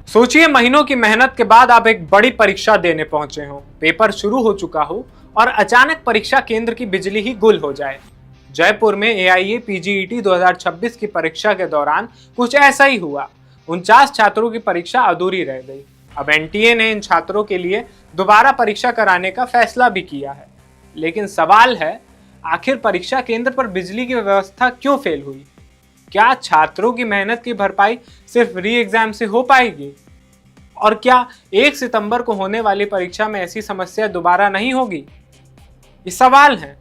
सोचिए महीनों की मेहनत के बाद आप एक बड़ी परीक्षा देने पहुंचे हो, पेपर शुरू हो चुका हो और अचानक परीक्षा केंद्र की बिजली ही गुल हो जाए। जयपुर में AIA PGET 2026 की परीक्षा के दौरान कुछ ऐसा ही हुआ। 49 छात्रों की परीक्षा अधूरी रह गई। अब NTA ने इन छात्रों के लिए दोबारा परीक्षा कराने का फैसला भी किया है। लेकिन सवाल है, आखिर परीक्षा केंद्र पर बिजली की व्यवस्था क्यों फेल हुई? क्या छात्रों की मेहनत की भरपाई सिर्फ री एग्जाम से हो पाएगी? और क्या 1 सितंबर को होने वाली परीक्षा में ऐसी समस्या दोबारा नहीं होगी? ये सवाल है।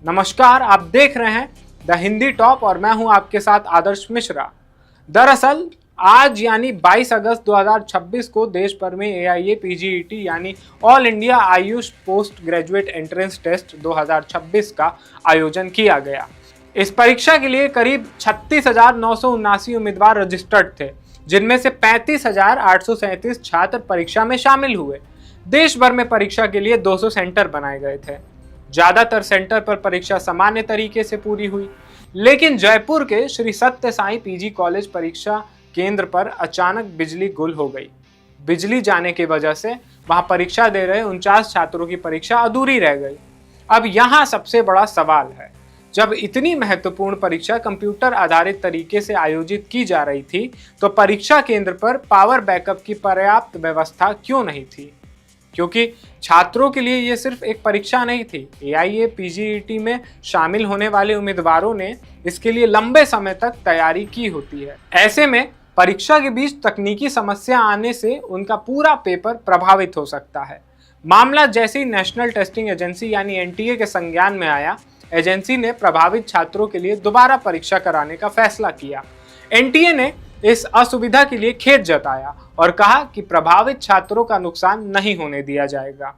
नमस्कार, आप देख रहे हैं द हिंदी टॉप और मैं हूं आपके साथ आदर्श मिश्रा। दरअसल आज यानी 22 अगस्त 2026 को देश भर में AIA PGET यानी all India AYUSH post graduate entrance test 2026 का आयोजन किया गया। इस परीक्षा के लिए करीब 36,979 उम्मीदवार रजिस्टर्ड थे, जिनमें से 35,837 छात्र परीक्षा में शामिल हुए। देश भर में परीक्षा के लिए 200 सेंटर बनाए गए थे। ज्यादातर सेंटर पर परीक्षा सामान्य तरीके से पूरी हुई, लेकिन जयपुर के श्री सत्य साई PG कॉलेज परीक्षा केंद्र पर अचानक बिजली गुल हो गई। बिजली जाने की वजह से वहां परीक्षा दे रहे 49 छात्रों की परीक्षा अधूरी रह गई। अब यहाँ सबसे बड़ा सवाल है, जब इतनी महत्वपूर्ण परीक्षा कंप्यूटर आधारित तरीके से आयोजित की जा रही थी, तो परीक्षा केंद्र पर पावर बैकअप की पर्याप्त व्यवस्था क्यों नहीं थी? क्योंकि छात्रों के लिए ये सिर्फ एक परीक्षा नहीं थी। AIA PGET में शामिल होने वाले उम्मीदवारों ने इसके लिए लंबे समय तक तैयारी की होती है। ऐसे में परीक्षा के बीच तकनीकी समस्या आने से उनका पूरा पेपर प्रभावित हो सकता है। मामला जैसे ही नेशनल टेस्टिंग एजेंसी यानी NTA के संज्ञान में आया, एजेंसी ने प्रभावित छात्रों के लिए दोबारा परीक्षा कराने का फैसला किया। NTA ने इस असुविधा के लिए खेद जताया और कहा कि प्रभावित छात्रों का नुकसान नहीं होने दिया जाएगा।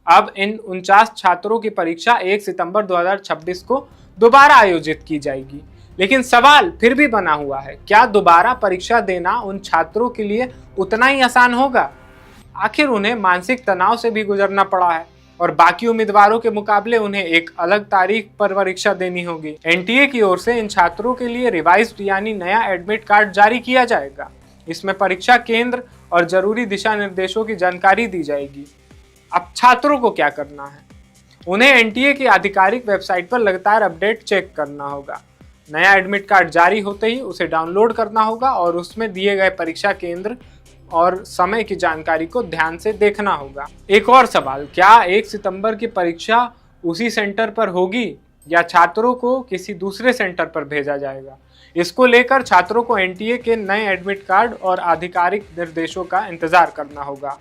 अब इन 49 छात्रों की परीक्षा 1 सितंबर 2026 को दोबारा आयोजित की जाएगी। लेकिन सवाल फिर भी बना हुआ है, क्या दोबारा परीक्षा देना उन छात्रों के लिए उतना ही आसान होगा? आखिर उन्हें मानसिक तनाव से भी गुजरना पड़ा है और बाकी उम्मीदवारों के मुकाबले उन्हें एक अलग तारीख पर परीक्षा देनी होगी। NTA की ओर से इन छात्रों के लिए रिवाइज्ड यानी नया एडमिट कार्ड जारी किया जाएगा। इसमें परीक्षा केंद्र और जरूरी दिशा निर्देशों की जानकारी दी जाएगी। अब छात्रों को क्या करना है? उन्हें NTA की आधिकारिक वेबसाइट पर लगातार अपडेट चेक करना होगा। नया एडमिट कार्ड जारी होते ही उसे डाउनलोड करना होगा और उसमें दिए गए परीक्षा केंद्र और समय की जानकारी को ध्यान से देखना होगा। एक और सवाल, क्या 1 सितंबर की परीक्षा उसी सेंटर पर होगी या छात्रों को किसी दूसरे सेंटर पर भेजा जाएगा? इसको लेकर छात्रों को NTA के नए एडमिट कार्ड और आधिकारिक निर्देशों का इंतजार करना होगा।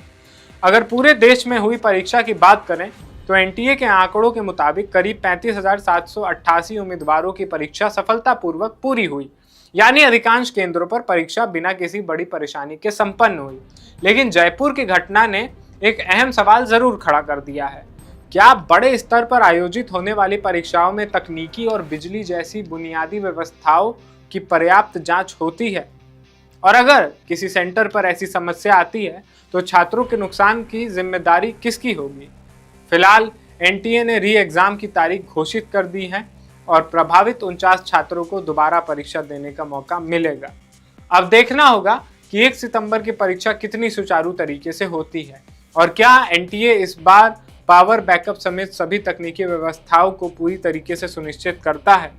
अगर पूरे देश में हुई परीक्षा की बात करें तो NTA के आंकड़ों के मुताबिक करीब 35,788 उम्मीदवारों की परीक्षा सफलतापूर्वक पूरी हुई, यानी अधिकांश केंद्रों पर परीक्षा बिना किसी बड़ी परेशानी के संपन्न हुई। लेकिन जयपुर की घटना ने एक अहम सवाल जरूर खड़ा कर दिया है, क्या बड़े स्तर पर आयोजित होने वाली परीक्षाओं में तकनीकी और बिजली जैसी बुनियादी व्यवस्थाओं की पर्याप्त जांच होती है? और अगर किसी सेंटर पर ऐसी समस्या आती है तो छात्रों के नुकसान की जिम्मेदारी किसकी होगी? फिलहाल NTA ने री एग्जाम की तारीख घोषित कर दी है और प्रभावित 49 छात्रों को दोबारा परीक्षा देने का मौका मिलेगा। अब देखना होगा कि 1 सितंबर की परीक्षा कितनी सुचारू तरीके से होती है और क्या NTA इस बार पावर बैकअप समेत सभी तकनीकी व्यवस्थाओं को पूरी तरीके से सुनिश्चित करता है।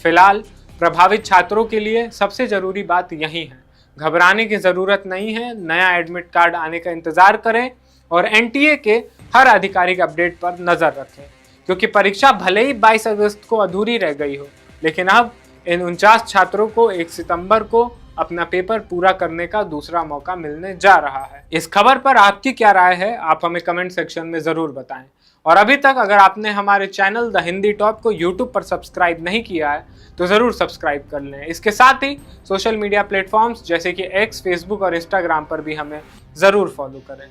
फिलहाल प्रभावित छात्रों के लिए सबसे जरूरी बात यही है, घबराने की जरूरत नहीं है। नया एडमिट कार्ड आने का इंतजार करें और NTA के हर आधिकारिक अपडेट पर नजर रखें, क्योंकि परीक्षा भले ही 22 अगस्त को अधूरी रह गई हो, लेकिन अब इन 49 छात्रों को 1 सितंबर को अपना पेपर पूरा करने का दूसरा मौका मिलने जा रहा है। इस खबर पर आपकी क्या राय है, आप हमें कमेंट सेक्शन में जरूर बताएं। और अभी तक अगर आपने हमारे चैनल द हिंदी टॉप को YouTube पर सब्सक्राइब नहीं किया है तो जरूर सब्सक्राइब कर लें। इसके साथ ही सोशल मीडिया प्लेटफॉर्म्स जैसे कि X, Facebook और Instagram पर भी हमें जरूर फॉलो करें।